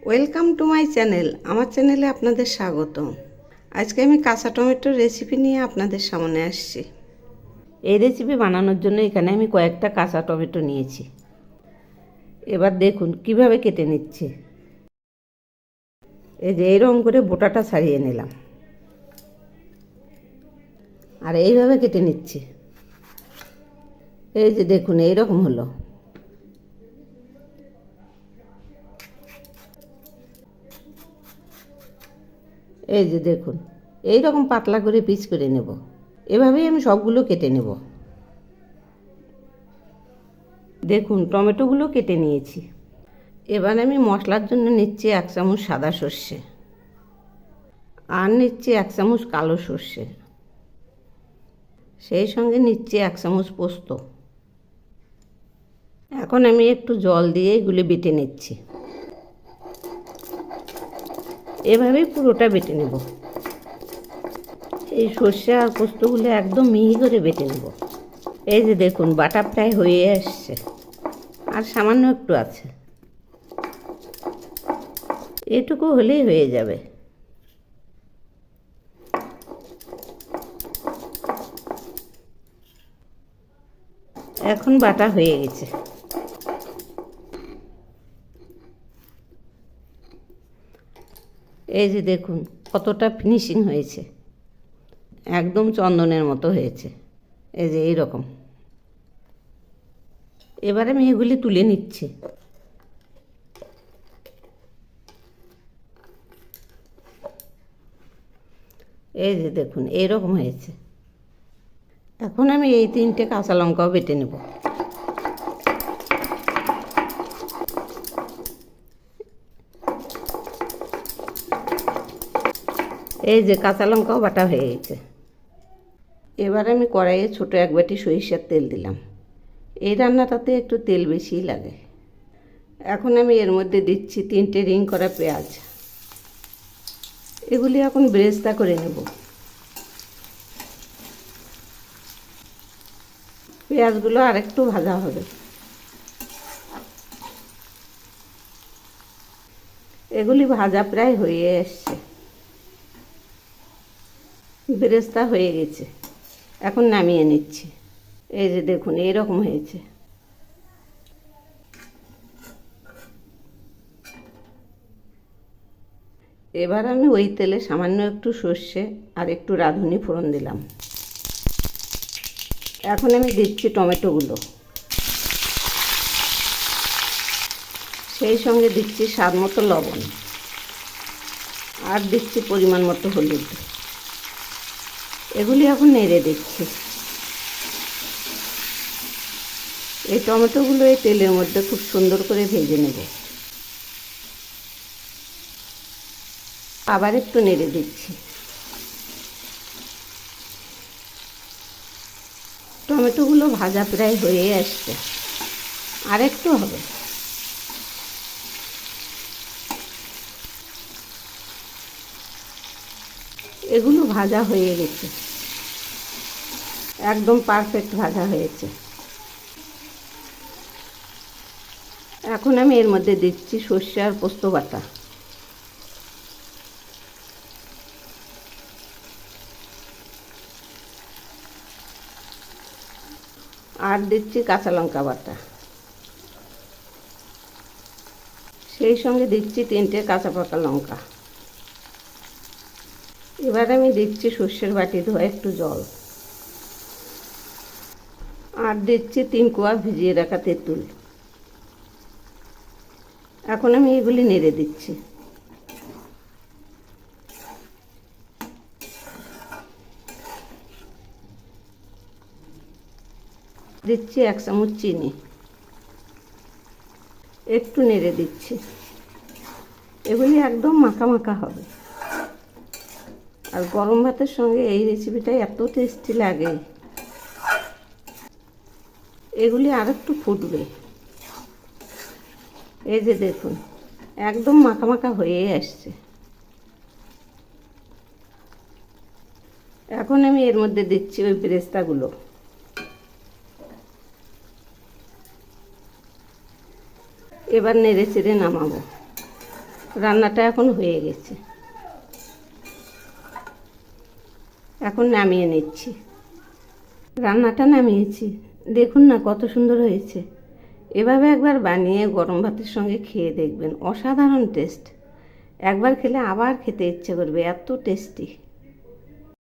Welcome to my channel. আমার চ্যানেলে আপনাদের স্বাগত। আজকে আমি কাঁচা টমেটোর রেসিপি নিয়ে আপনাদের সামনে আসছি। এই রেসিপি বানানোর জন্য এখানে আমি কয়েকটা কাঁচা টমেটো নিয়েছি। এবার দেখুন কিভাবে কেটে নিচ্ছি। এই যে এইরকম করে বোটাটা ছাড়িয়ে নিলাম আর এইভাবে কেটে নিচ্ছি। এই যে দেখুন এইরকম হলো। এই যে দেখুন এইরকম পাতলা করে পিস করে নেব। এভাবেই আমি সবগুলো কেটে নেব। দেখুন টমেটোগুলো কেটে নিয়েছি। এবার আমি মশলার জন্য নিচ্ছি 1 চামচ সাদা সর্ষে আর নিচ্ছি 1 চামচ কালো সর্ষে, সেই সঙ্গে নিচ্ছি 1 চামচ পোস্ত। এখন আমি একটু জল দিয়ে এগুলি বেটে নিচ্ছি। এভাবেই পুরোটা বেটে নেব। এই সর্ষে আর পোস্তগুলো একদম মিহি করে বেটে নেব। এই যে দেখুন বাটা প্রায় হয়ে আসছে, আর সামান্য একটু আছে। এটুকু হলেই হয়ে যাবে। এখন বাটা হয়ে গেছে। এই যে দেখুন কতটা ফিনিশিং হয়েছে, একদম চন্দনের মতো হয়েছে। এই যে এইরকম। এবার আমি এগুলি তুলে নিচ্ছি। এই যে দেখুন এইরকম হয়েছে। এখন আমি এই 3টে কাঁচা লঙ্কাও বেটে নেব। এই যে কাঁচা লঙ্কাও বাটা হয়ে গেছে। এবার আমি কড়াইয়ে ছোটো 1 বাটি সরিষার তেল দিলাম। এই রান্নাটাতে একটু তেল বেশিই লাগে। এখন আমি এর মধ্যে দিচ্ছি 3টে রিং করা পেঁয়াজ। এগুলি এখন বেরেস্তা করে নেব। পেঁয়াজগুলো আরেকটু ভাজা হবে। এগুলি ভাজা প্রায় হয়ে এসছে, বেরেস্তা হয়ে গেছে। এখন নামিয়ে নিচ্ছি। এই যে দেখুন এইরকম হয়েছে। এবার আমি ওই তেলে সামান্য একটু সর্ষে আর একটু রাঁধুনি ফোড়ন দিলাম। এখন আমি দিচ্ছি টমেটোগুলো, সেই সঙ্গে দিচ্ছি স্বাদ মতো লবণ আর দিচ্ছি পরিমাণ মতো হলুদ। এগুলি এখন নেড়ে দিচ্ছি। এই টমেটোগুলো এই তেলের মধ্যে খুব সুন্দর করে ভেজে নেব। আবার একটু নেড়ে দিচ্ছি। টমেটোগুলো ভাজা প্রায় হয়ে আসছে, আর একটু হবে। এগুলো ভাজা হয়ে গেছে, একদম পারফেক্ট ভাজা হয়েছে। এখন আমি এর মধ্যে দিচ্ছি সর্ষে আর পোস্ত বাটা, আর দিচ্ছি কাঁচা লঙ্কা বাটা, সেই সঙ্গে দিচ্ছি 3টে কাঁচা পাকা লঙ্কা। এবার আমি দিচ্ছি সর্ষের বাটি ধোয়া একটু জল, আর দিচ্ছি 3 কোয়া ভিজিয়ে রাখা তেঁতুল। এখন আমি এগুলি নেড়ে দিচ্ছি। দিচ্ছি 1 চামচ চিনি, একটু নেড়ে দিচ্ছি। এগুলি একদম মাখা মাখা হবে, আর গরম ভাতের সঙ্গে এই রেসিপিটা এত টেস্টি লাগে। এগুলি আর একটু ফুটবে। এই যে দেখুন একদম মাখা মাখা হয়ে আসছে। এখন আমি এর মধ্যে দিচ্ছি ওই বেরেস্তাগুলো। এবার নেড়ে চেড়ে নামাবো। রান্নাটা এখন হয়ে গেছে, এখন নামিয়ে নিচ্ছি। রান্নাটা নামিয়েছি, দেখুন না কত সুন্দর হয়েছে। এভাবে একবার বানিয়ে গরম ভাতের সঙ্গে খেয়ে দেখবেন, অসাধারণ টেস্ট। একবার খেলে আবার খেতে ইচ্ছে করবে, এত টেস্টি।